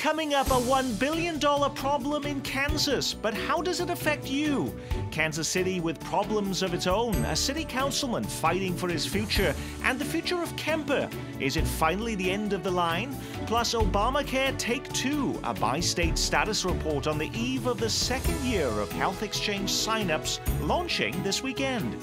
Coming up, a $1 billion problem in Kansas. But how does it affect you? Kansas City with problems of its own, a city councilman fighting for his future, and the future of Kemper. Is it finally the end of the line? Plus, Obamacare Take Two, a bi-state status report on the eve of the second year of health exchange sign-ups launching this weekend.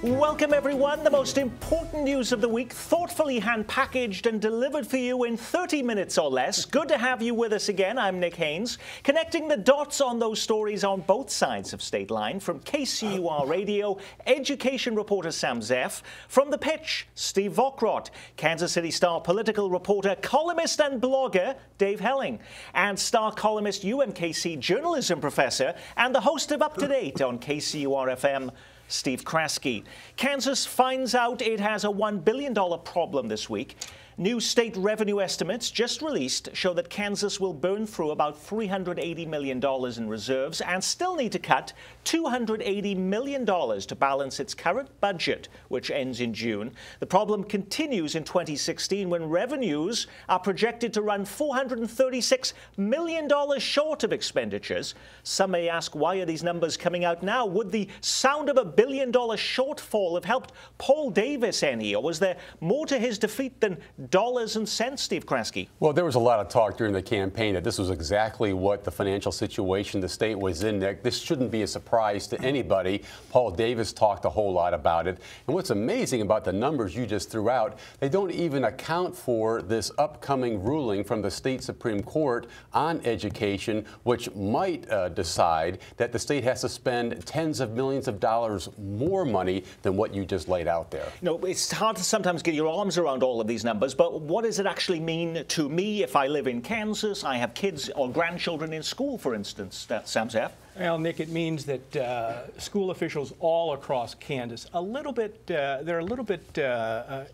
Welcome, everyone. The most important news of the week, thoughtfully hand-packaged and delivered for you in 30 minutes or less. Good to have you with us again. I'm Nick Haynes, connecting the dots on those stories on both sides of State Line. From KCUR Radio, education reporter Sam Zeff. From The Pitch, Steve Vokrot. Kansas City Star political reporter, columnist and blogger Dave Helling. And star columnist, UMKC journalism professor, and the host of Up to Date on KCUR FM, Steve Kraske. Kansas finds out it has a $1 billion problem this week. New state revenue estimates just released show that Kansas will burn through about $380 million in reserves and still need to cut $280 million to balance its current budget, which ends in June. The problem continues in 2016 when revenues are projected to run $436 million short of expenditures. Some may ask, why are these numbers coming out now? Would the sound of a $1 billion shortfall have helped Paul Davis any, or was there more to his defeat than dollars and cents, Steve Kraske? Well, there was a lot of talk during the campaign that this was exactly what the financial situation the state was in. This shouldn't be a surprise to anybody. Paul Davis talked a whole lot about it. And what's amazing about the numbers you just threw out, they don't even account for this upcoming ruling from the state Supreme Court on education, which might decide that the state has to spend tens of millions of dollars more money than what you just laid out there. You know, it's hard to sometimes get your arms around all of these numbers, but what does it actually mean to me if I live in Kansas, I have kids or grandchildren in school, for instance? Sam Zeff? Well, Nick, it means that school officials all across Kansas, they're a little bit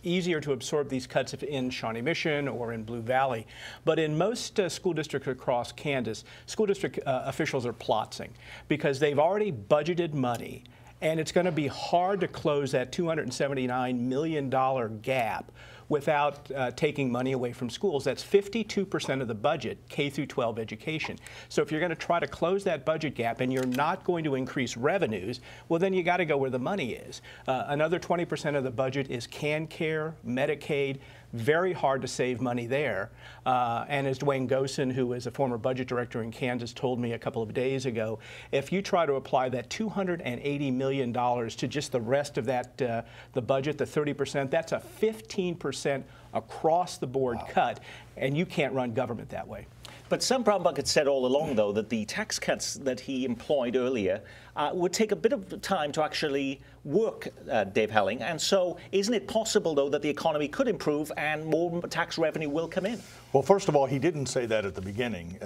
easier to absorb these cuts if in Shawnee Mission or in Blue Valley. But in most school districts across Kansas, school district officials are plotzing because they've already budgeted money. And it's going to be hard to close that $279 million gap without taking money away from schools. That's 52% of the budget, K through 12 education. So if you're going to try to close that budget gap and you're not going to increase revenues, well, then you got to go where the money is. Another 20% of the budget is CanCare, Medicaid. Very hard to save money there. And as Dwayne Gosen, who is a former budget director in Kansas, told me a couple of days ago, if you try to apply that $280 million to just the rest of that, the budget, the 30%, that's a 15% across the board cut, and you can't run government that way. But some Brown Bucket said all along, though, that the tax cuts that he employed earlier would take a bit of time to actually work, Dave Helling. And so isn't it possible, though, that the economy could improve and more tax revenue will come in? Well, first of all, he didn't say that at the beginning.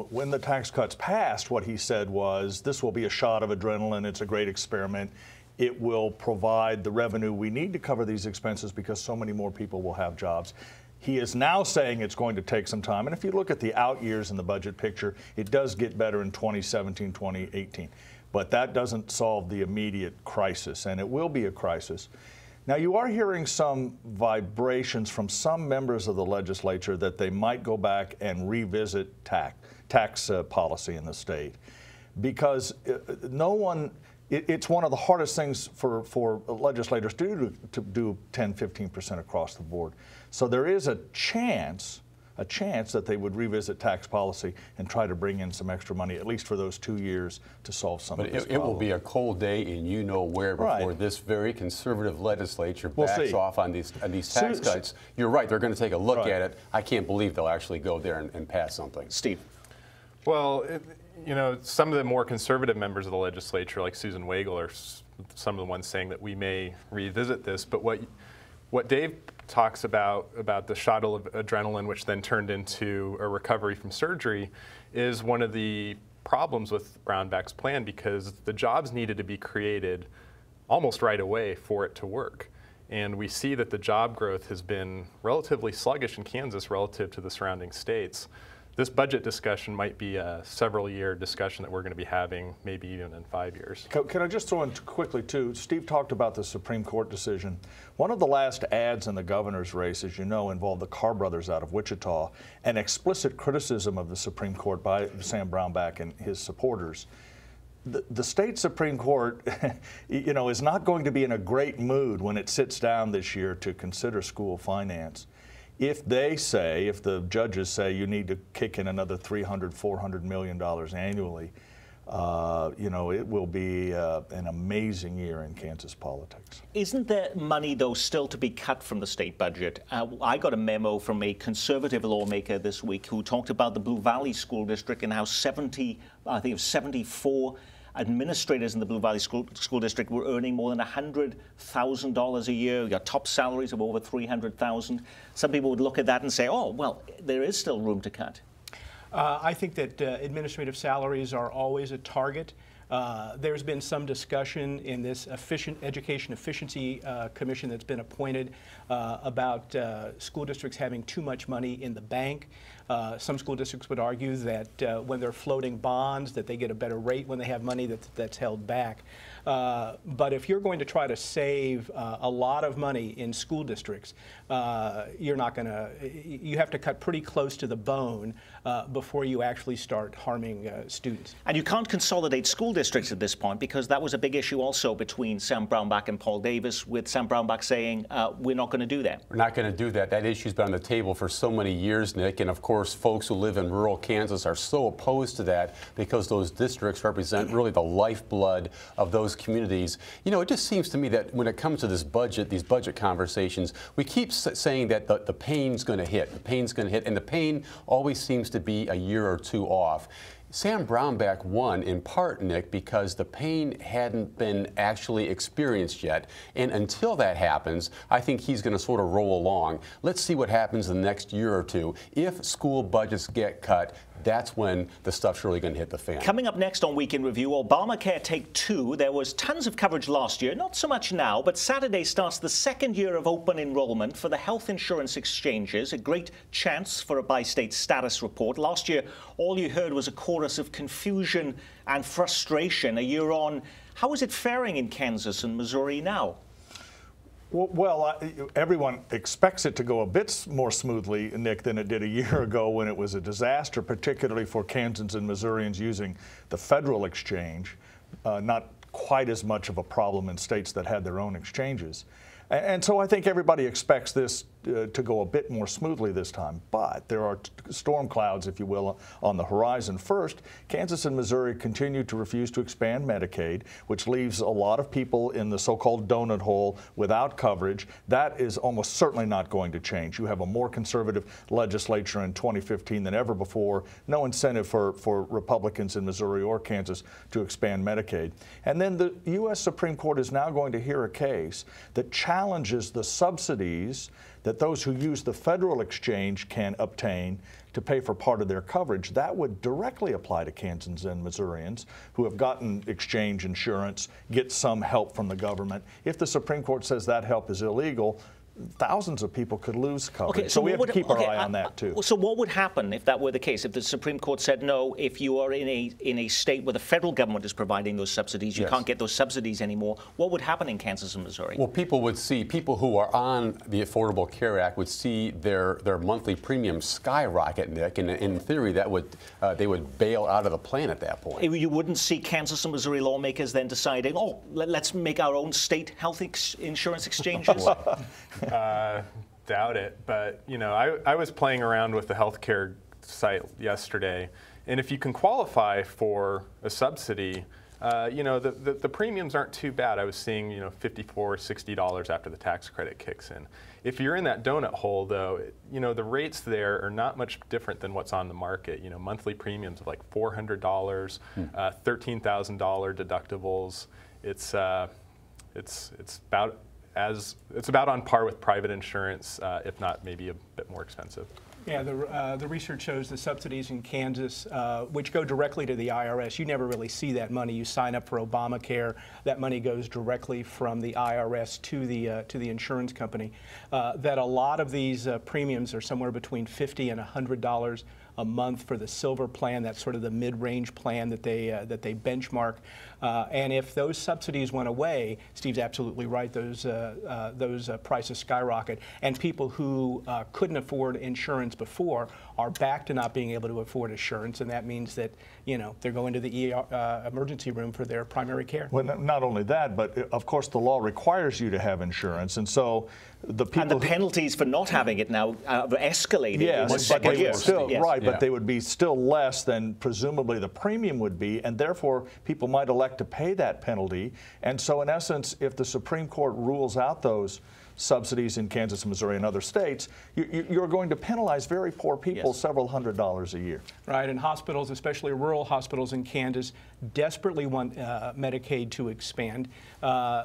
When the tax cuts passed, what he said was, this will be a shot of adrenaline. It's a great experiment. It will provide the revenue we need to cover these expenses because so many more people will have jobs. He is now saying it's going to take some time. And if you look at the out years in the budget picture, it does get better in 2017, 2018. But that doesn't solve the immediate crisis, and it will be a crisis. Now, you are hearing some vibrations from some members of the legislature that they might go back and revisit tax policy in the state. Because it's one of the hardest things for legislators to do 10, 15% across the board. So there is a chance that they would revisit tax policy and try to bring in some extra money, at least for those 2 years, to solve some of this problem. It will be a cold day in you-know-where before this very conservative legislature backs off on these tax cuts. You're right, they're going to take a look at it. I can't believe they'll actually go there and pass something. Steve? Well, you know, some of the more conservative members of the legislature, like Susan Wagle, are some of the ones saying that we may revisit this. But what Dave talks about the shot of adrenaline, which then turned into a recovery from surgery, is one of the problems with Brownback's plan, because the jobs needed to be created almost right away for it to work. And we see that the job growth has been relatively sluggish in Kansas relative to the surrounding states. this budget discussion might be a several-year discussion that we're going to be having, maybe even in 5 years. Can I just throw in quickly, too? Steve talked about the Supreme Court decision. One of the last ads in the governor's race, as you know, involved the Carr brothers out of Wichita, an explicit criticism of the Supreme Court by Sam Brownback and his supporters. The state Supreme Court, you know, is not going to be in a great mood when it sits down this year to consider school finance. If the judges say you need to kick in another $300, $400 million annually, you know, it will be an amazing year in Kansas politics. Isn't there money, though, still to be cut from the state budget? I got a memo from a conservative lawmaker this week who talked about the Blue Valley School District and how 74 administrators in the Blue Valley School District were earning more than $100,000 a year. You got top salaries of over $300,000. Some people would look at that and say, oh, well, there is still room to cut. I think that administrative salaries are always a target. There's been some discussion in this Education Efficiency Commission that's been appointed about school districts having too much money in the bank. Some school districts would argue that when they're floating bonds, that they get a better rate when they have money that's held back. But if you're going to try to save a lot of money in school districts, you're not going to. You have to cut pretty close to the bone before you actually start harming students. And you can't consolidate school districts at this point, because that was a big issue also between Sam Brownback and Paul Davis, with Sam Brownback saying we're not going to do that. We're not going to do that. That issue's been on the table for so many years, Nick, and of course folks who live in rural Kansas are so opposed to that because those districts represent really the lifeblood of those communities. You know, it just seems to me that when it comes to this budget, these budget conversations, we keep saying that the pain's going to hit, and the pain always seems to be a year or two off. Sam Brownback won in part, Nick, because the pain hadn't been actually experienced yet. And until that happens, I think he's going to sort of roll along. Let's see what happens in the next year or two. If school budgets get cut, that's when the stuff's really going to hit the fan. Coming up next on Week in Review, Obamacare Take 2. There was tons of coverage last year, not so much now, but Saturday starts the second year of open enrollment for the health insurance exchanges, a great chance for a by-state status report. Last year, all you heard was a chorus of confusion and frustration. A year on, how is it faring in Kansas and Missouri now? Well, everyone expects it to go a bit more smoothly, Nick, than it did a year ago when it was a disaster, particularly for Kansans and Missourians using the federal exchange. Not quite as much of a problem in states that had their own exchanges. And so I think everybody expects this to go a bit more smoothly this time. But there are storm clouds, if you will, on the horizon. First, Kansas and Missouri continue to refuse to expand Medicaid, which leaves a lot of people in the so-called donut hole without coverage. That is almost certainly not going to change. You have a more conservative legislature in 2015 than ever before. No incentive for Republicans in Missouri or Kansas to expand Medicaid. And then the U.S. Supreme Court is now going to hear a case that challenges the subsidies that those who use the federal exchange can obtain to pay for part of their coverage. That would directly apply to Kansans and Missourians who have gotten exchange insurance, get some help from the government. If the Supreme Court says that help is illegal, thousands of people could lose coverage. Okay, so we have to keep our eye on that too. So what would happen if that were the case? If the Supreme Court said no, if you are in a state where the federal government is providing those subsidies, you can't get those subsidies anymore, what would happen in Kansas and Missouri? Well, people who are on the Affordable Care Act would see their monthly premiums skyrocket, Nick, and in theory that would they would bail out of the plan at that point. You wouldn't see Kansas and Missouri lawmakers then deciding, oh, let's make our own state health insurance exchanges? Doubt it, but you know, I was playing around with the healthcare site yesterday, and if you can qualify for a subsidy, you know, the premiums aren't too bad. I was seeing, you know, $54, $60 after the tax credit kicks in. If you're in that donut hole, though, you know, the rates there are not much different than what's on the market. You know, monthly premiums of like $400, $13,000 deductibles. It's about on par with private insurance, if not maybe a bit more expensive. Yeah, the research shows the subsidies in Kansas, which go directly to the IRS, you never really see that money. You sign up for Obamacare, that money goes directly from the IRS to the insurance company. That a lot of these premiums are somewhere between $50 and $100 a month for the silver plan. That's sort of the mid-range plan that they benchmark. And if those subsidies went away, Steve's absolutely right. Those prices skyrocket, and people who couldn't afford insurance before are back to not being able to afford insurance, and that means that they're going to the emergency room for their primary care. Well, not only that, but of course the law requires you to have insurance, and so the people and the penalties for not having it now have escalated. Yes, but they would still Yes. but they would be still less than presumably the premium would be, and therefore people might elect to pay that penalty. And so, in essence, if the Supreme Court rules out those subsidies in Kansas and Missouri and other states, you're going to penalize very poor people several $100s a year. Right, and hospitals, especially rural hospitals in Kansas, desperately want Medicaid to expand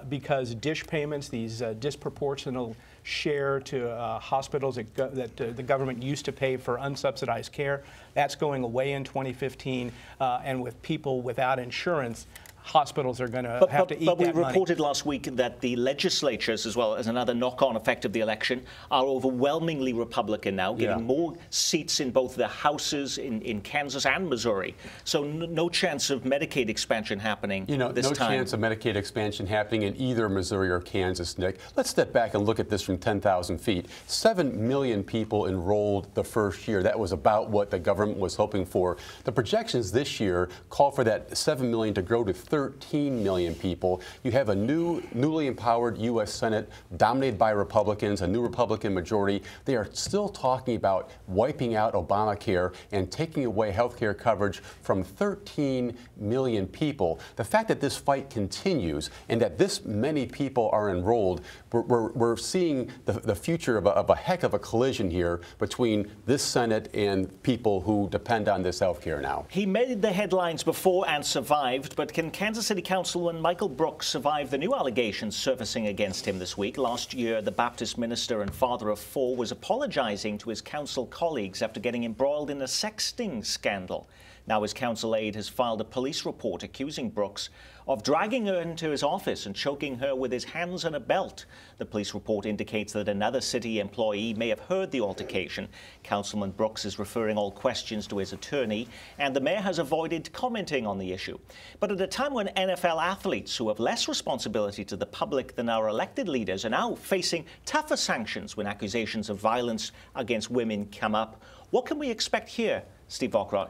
because dish payments, these disproportional share to hospitals that the government used to pay for unsubsidized care, that's going away in 2015, and with people without insurance, hospitals are going to have to eat that money. But we reported last week that the legislatures, as well as another knock-on effect of the election, are overwhelmingly Republican now, getting more seats in both the houses in Kansas and Missouri. So no chance of Medicaid expansion happening this time. No chance of Medicaid expansion happening in either Missouri or Kansas, Nick. Let's step back and look at this from 10,000 feet. 7 million people enrolled the first year. That was about what the government was hoping for. The projections this year call for that 7 million to grow to 13 million people. You have a newly empowered U.S. Senate dominated by Republicans, a new Republican majority. They are still talking about wiping out Obamacare and taking away health care coverage from 13 million people. The fact that this fight continues and that this many people are enrolled, we're seeing the future of a heck of a collision here between this Senate and people who depend on this health care now. He made the headlines before and survived, but can Kansas City Councilman Michael Brooks survived the new allegations surfacing against him this week. Last year, the Baptist minister and father of 4 was apologizing to his council colleagues after getting embroiled in a sexting scandal. Now his council aide has filed a police report accusing Brooks of dragging her into his office and choking her with his hands on a belt. The police report indicates that another city employee may have heard the altercation. Councilman Brooks is referring all questions to his attorney, and the mayor has avoided commenting on the issue. But at a time when NFL athletes who have less responsibility to the public than our elected leaders are now facing tougher sanctions when accusations of violence against women come up, what can we expect here, Steve Vockrodt?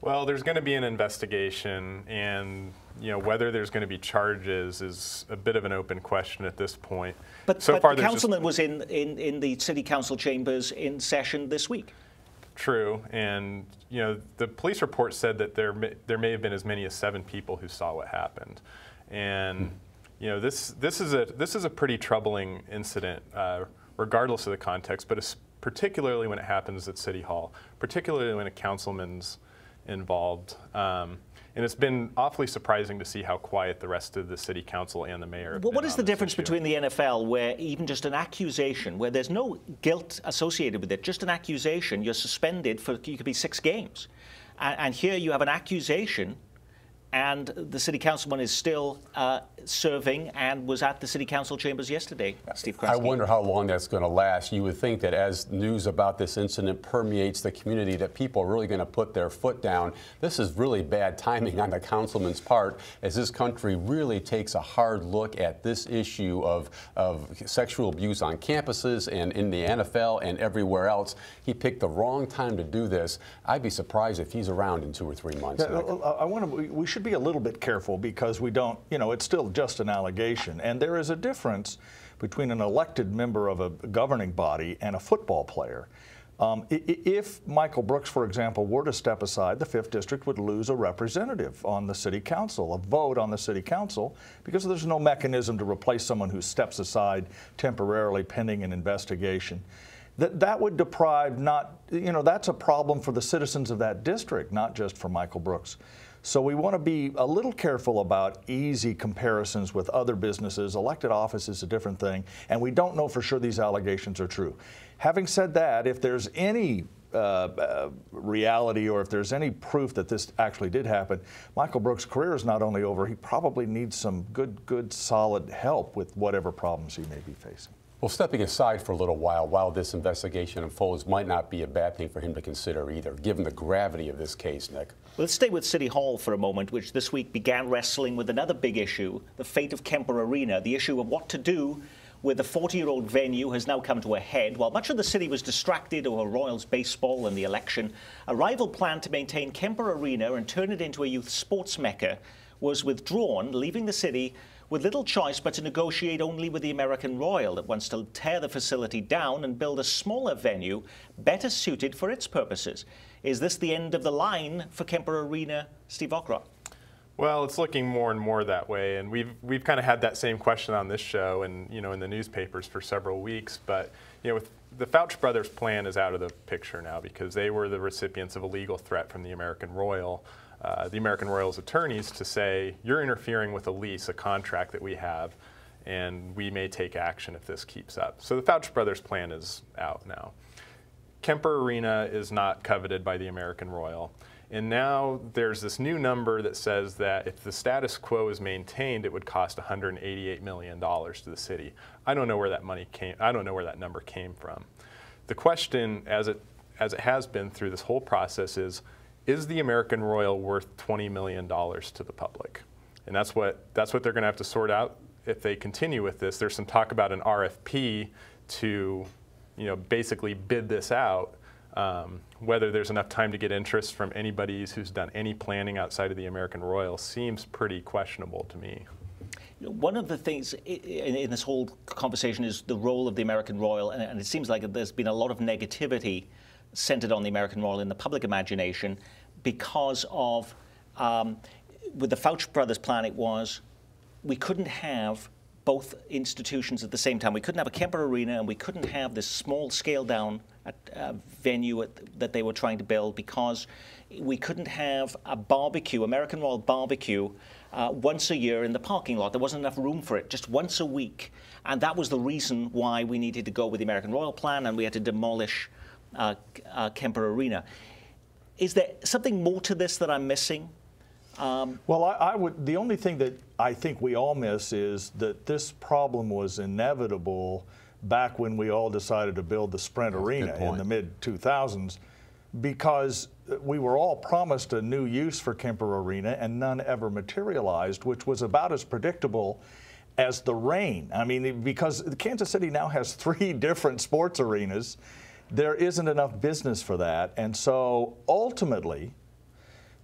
Well, there's going to be an investigation, and whether there's going to be charges is a bit of an open question at this point. But the councilman was in the city council chambers in session this week. True, and the police report said that there may have been as many as 7 people who saw what happened, and this is a pretty troubling incident, regardless of the context, but particularly when it happens at City Hall, particularly when a councilman's involved. And it's been awfully surprising to see how quiet the rest of the city council and the mayor have been. What is the difference between the NFL, where even just an accusation, where there's no guilt associated with it, just an accusation, you're suspended for, you could be 6 games. And here you have an accusation, and the city councilman is still serving and was at the city council chambers yesterday, Steve Kraske. I wonder how long that's going to last. You would think that as news about this incident permeates the community, that people are really going to put their foot down. This is really bad timing on the councilman's part, as this country really takes a hard look at this issue of sexual abuse on campuses and in the NFL and everywhere else. He picked the wrong time to do this. I'd be surprised if he's around in 2 or 3 months. We should be a little bit careful because we don't, it's still just an allegation. And there is a difference between an elected member of a governing body and a football player. If Michael Brooks, for example, were to step aside, the 5th District would lose a representative on the city council, a vote on the city council, because there's no mechanism to replace someone who steps aside temporarily pending an investigation. That would deprive that's a problem for the citizens of that district, not just for Michael Brooks. So we want to be a little careful about easy comparisons with other businesses. Elected office is a different thing, and we don't know for sure these allegations are true. Having said that, if there's any reality or if there's any proof that this actually did happen, Michael Brooks' career is not only over, he probably needs some good solid help with whatever problems he may be facing. Well, stepping aside for a little while this investigation unfolds might not be a bad thing for him to consider either, given the gravity of this case, Nick. Let's stay with City Hall for a moment, which this week began wrestling with another big issue, the fate of Kemper Arena. The issue of what to do with the 40-year-old venue has now come to a head. While much of the city was distracted over Royals baseball and the election, a rival plan to maintain Kemper Arena and turn it into a youth sports mecca was withdrawn, leaving the city with little choice but to negotiate only with the American Royal that wants to tear the facility down and build a smaller venue better suited for its purposes. Is this the end of the line for Kemper Arena, Steve Ockrott? Well, it's looking more and more that way, and we've kind of had that same question on this show and in the newspapers for several weeks. But with the Fouch brothers' plan is out of the picture now because they were the recipients of a legal threat from the American Royal. The American Royal's attorneys to say, you're interfering with a lease, a contract that we have, and we may take action if this keeps up. So the Fouch brothers' plan is out now. Kemper Arena is not coveted by the American Royal. And now there's this new number that says that if the status quo is maintained, it would cost $188 million to the city. I don't know where that money came. I don't know where that number came from. The question, as it has been through this whole process, is the American Royal worth $20 million to the public? And that's what they're going to have to sort out if they continue with this. There's some talk about an RFP to, basically bid this out. Whether there's enough time to get interest from anybody who's done any planning outside of the American Royal seems pretty questionable to me. One of the things in this whole conversation is the role of the American Royal, and it seems like there's been a lot of negativity centered on the American Royal in the public imagination because of, with the Fouch brothers' plan, it was we couldn't have both institutions at the same time. We couldn't have a Kemper Arena and we couldn't have this small scale down venue that they were trying to build because we couldn't have a barbecue, American Royal barbecue, once a year in the parking lot. There wasn't enough room for it, just once a week. And that was the reason why we needed to go with the American Royal plan and we had to demolish Kemper Arena. Is there something more to this that I'm missing? Well, the only thing that I think we all miss is that this problem was inevitable back when we all decided to build the Sprint Arena in the mid-2000s because we were all promised a new use for Kemper Arena and none ever materialized, which was about as predictable as the rain. I mean, because Kansas City now has 3 different sports arenas, there isn't enough business for that. And so ultimately,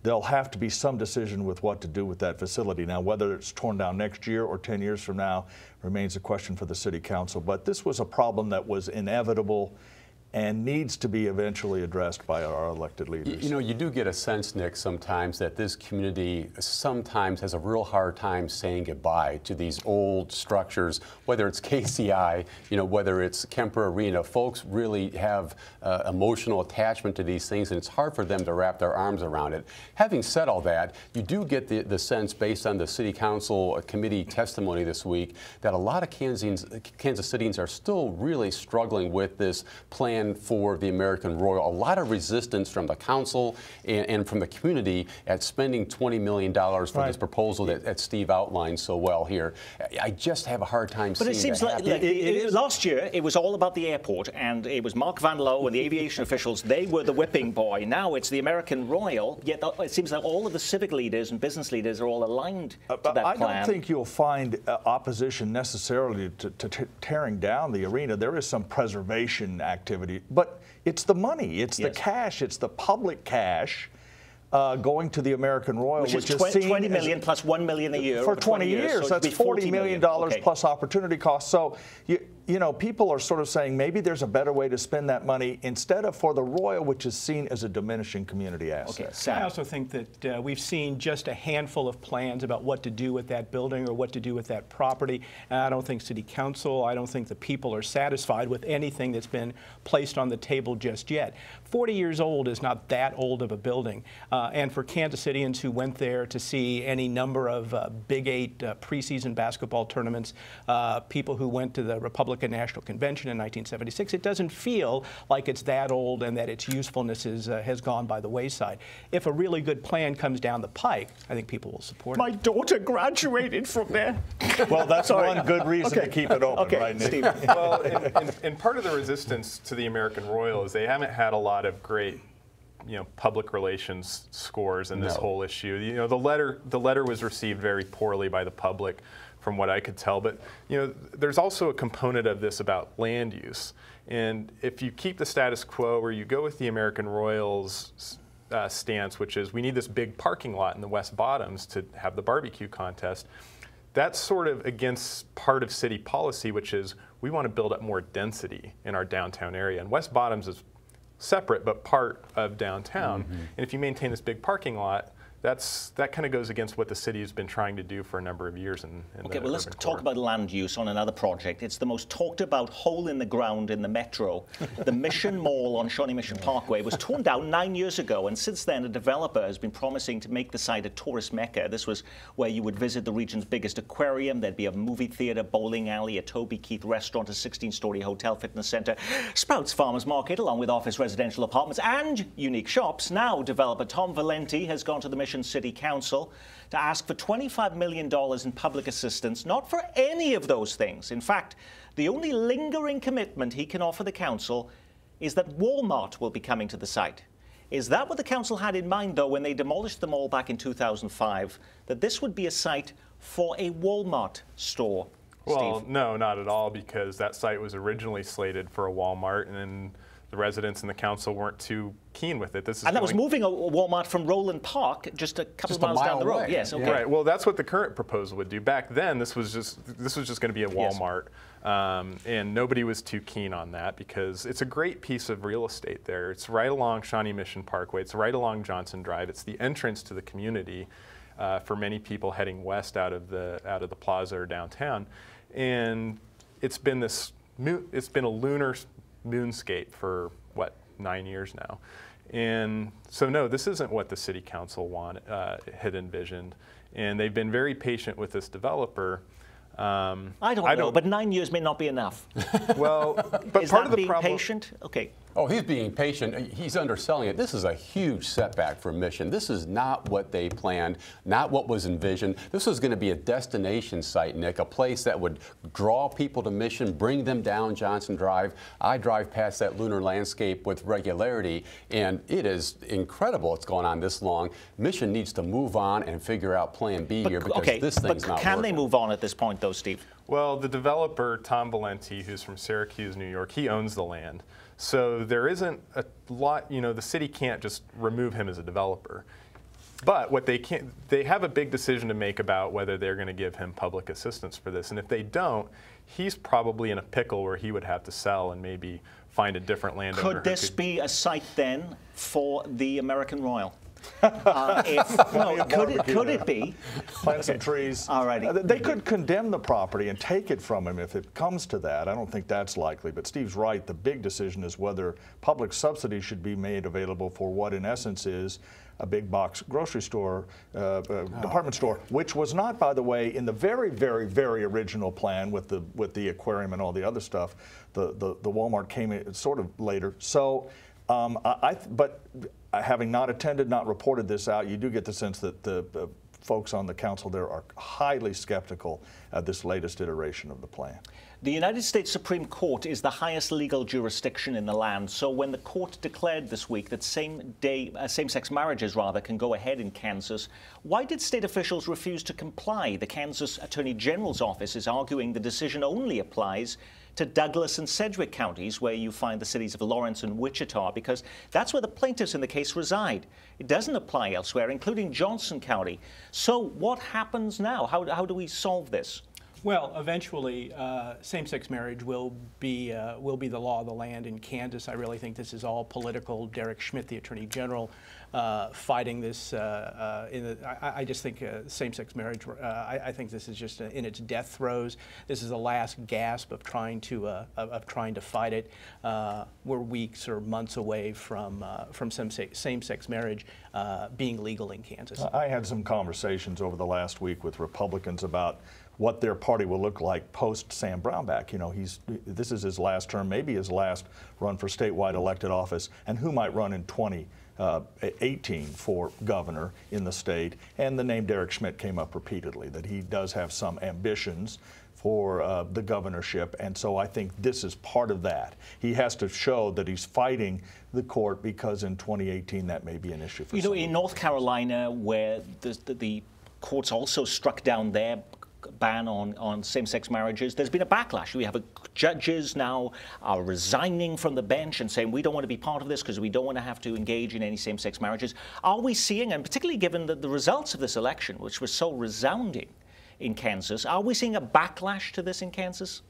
there'll have to be some decision with what to do with that facility. Now, whether it's torn down next year or 10 years from now remains a question for the City Council. But this was a problem that was inevitable and needs to be eventually addressed by our elected leaders. You do get a sense, Nick, sometimes that this community sometimes has a real hard time saying goodbye to these old structures, whether it's KCI, whether it's Kemper Arena. Folks really have emotional attachment to these things, and it's hard for them to wrap their arms around it. Having said all that, you do get the sense, based on the City Council committee testimony this week, that a lot of Kansas Cityans are still really struggling with this plan for the American Royal. A lot of resistance from the council and from the community at spending $20 million for this proposal that Steve outlined so well here. I just have a hard time seeing that. But it seems like last year it was all about the airport and it was Mark Van Loo and the aviation officials. They were the whipping boy. Now it's the American Royal, yet it seems like all of the civic leaders and business leaders are all aligned to that plan. I don't think you'll find opposition necessarily to tearing down the arena. There is some preservation activity. But it's the money, it's the cash, it's the public cash going to the American Royal, which is $20 million plus $1 million a year for 20 years. So that's $40 million plus opportunity costs. So people are sort of saying maybe there's a better way to spend that money instead of for the Royal, which is seen as a diminishing community asset. Okay. I also think that we've seen just a handful of plans about what to do with that building or what to do with that property. And I don't think City Council, I don't think the people are satisfied with anything that's been placed on the table just yet. 40 years old is not that old of a building. And for Kansas Cityans who went there to see any number of Big 8 preseason basketball tournaments, people who went to the Republic Republican National Convention in 1976. It doesn't feel like it's that old and that its usefulness has gone by the wayside. If a really good plan comes down the pike, I think people will support it. My daughter graduated from there. Well, that's one good reason to keep it open, right, Nick? Steve. Well, and part of the resistance to the American Royal is they haven't had a lot of great, public relations scores in this whole issue. The letter was received very poorly by the public, from what I could tell. But there's also a component of this about land use. And if you keep the status quo, or you go with the American Royals stance, which is we need this big parking lot in the West Bottoms to have the barbecue contest, that's sort of against part of city policy, which is we want to build up more density in our downtown area. And West Bottoms is separate but part of downtown. And if you maintain this big parking lot, that kind of goes against what the city has been trying to do for a number of years. Okay, well, let's talk about land use on another project. It's the most talked about hole in the ground in the metro. The Mission Mall on Shawnee Mission Parkway was torn down 9 years ago, and since then a developer has been promising to make the site a tourist mecca. This was where you would visit the region's biggest aquarium. There'd be a movie theater, bowling alley, a Toby Keith restaurant, a 16-story hotel fitness center, Sprouts Farmers Market, along with office residential apartments and unique shops. Now developer Tom Valenti has gone to the Mission City Council to ask for $25 million in public assistance, not for any of those things. In fact, the only lingering commitment he can offer the council is that Walmart will be coming to the site. Is that what the council had in mind, though, when they demolished the mall back in 2005, that this would be a site for a Walmart store? Well, Steve? No, not at all, because that site was originally slated for a Walmart, and then the residents and the council weren't too keen with it. And that was moving a Walmart from Roland Park just a couple of miles down the road. Away. Yes, okay. Right. Well, that's what the current proposal would do. Back then, this was just going to be a Walmart, and nobody was too keen on that because it's a great piece of real estate there. It's right along Shawnee Mission Parkway. It's right along Johnson Drive. It's the entrance to the community for many people heading west out of the plaza or downtown, and it's been a lunar moonscape for, 9 years now. And so no, this isn't what the city council had envisioned. And they've been very patient with this developer. I don't know, but 9 years may not be enough. Well, but Is part that of the being problem, patient? Okay. Oh, he's being patient. He's underselling it. This is a huge setback for Mission. This is not what they planned, not what was envisioned. This was going to be a destination site, Nick, a place that would draw people to Mission, bring them down Johnson Drive. I drive past that lunar landscape with regularity, and it is incredible it's gone on this long. Mission needs to move on and figure out Plan B here because this thing's not working. Can they move on at this point, though, Steve? well, the developer, Tom Valenti, who's from Syracuse, New York, he owns the land. So there isn't a lot, the city can't just remove him as a developer. But what they have a big decision to make about whether they're going to give him public assistance for this. And if they don't, he's probably in a pickle where he would have to sell and maybe find a different landowner. Could this be a site then for the American Royal? Could it be? Plant some trees. Alrighty. They could condemn the property and take it from him if it comes to that. I don't think that's likely. But Steve's right. The big decision is whether public subsidies should be made available for what, in essence, is a big box grocery store, department store, which was not, by the way, in the very, very, very original plan with the aquarium and all the other stuff. The Walmart came in sort of later. So, but having not attended, not reported this out, you do get the sense that the folks on the council there are highly skeptical of this latest iteration of the plan. The United States Supreme Court is the highest legal jurisdiction in the land. So when the court declared this week that same-sex marriages can go ahead in Kansas, why did state officials refuse to comply? The Kansas Attorney General's office is arguing the decision only applies to Douglas and Sedgwick counties, where you find the cities of Lawrence and Wichita, because that's where the plaintiffs in the case reside. It doesn't apply elsewhere, including Johnson County. So what happens now? How do we solve this? Well, eventually, same-sex marriage will be the law of the land in Kansas. I really think this is all political. Derek Schmidt, the Attorney General, fighting this. I just think same-sex marriage. I think this is just in its death throes. This is the last gasp of trying to fight it. We're weeks or months away from same-sex marriage being legal in Kansas. I had some conversations over the last week with Republicans about what their party will look like post Sam Brownback. You know, this is his last term, maybe his last run for statewide elected office, and who might run in 2018 for governor in the state. And the name Derek Schmidt came up repeatedly, that he does have some ambitions for the governorship, and so I think this is part of that. He has to show that he's fighting the court, because in 2018 that may be an issue for in North Carolina, where the courts also struck down their ban on same-sex marriages, there's been a backlash. We have judges now are resigning from the bench and saying we don't want to be part of this because we don't want to have to engage in any same-sex marriages. Are we seeing, and particularly given the results of this election, which was so resounding in Kansas, are we seeing a backlash to this in Kansas?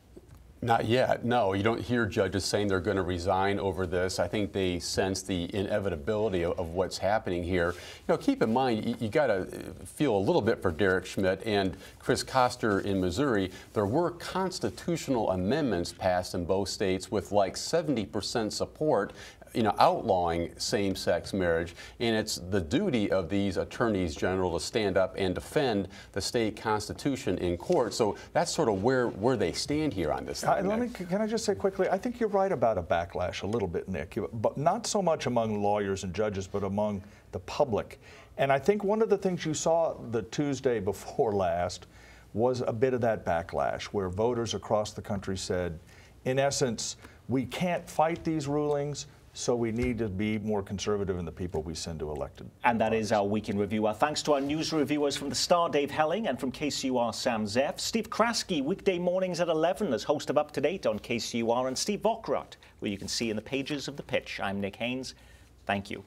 Not yet, no. You don't hear judges saying they're going to resign over this. I think they sense the inevitability of what's happening here. You know, keep in mind, you got to feel a little bit for Derek Schmidt and Chris Koster in Missouri. There were constitutional amendments passed in both states with like 70% support, you know, outlawing same-sex marriage, and it's the duty of these attorneys general to stand up and defend the state constitution in court. So that's sort of where they stand here on this thing. Can I just say quickly, I think you're right about a backlash a little bit, Nick, but not so much among lawyers and judges, but among the public. And I think one of the things you saw the Tuesday before last was a bit of that backlash, where voters across the country said, in essence, we can't fight these rulings, so we need to be more conservative in the people we send to elected. And that is our Week in Review. Our thanks to our news reviewers from The Star, Dave Helling, and from KCUR, Sam Zeff. Steve Kraske, weekday mornings at 11 as host of Up to Date on KCUR, and Steve Vockrodt, where you can see in the pages of The Pitch. I'm Nick Haynes. Thank you.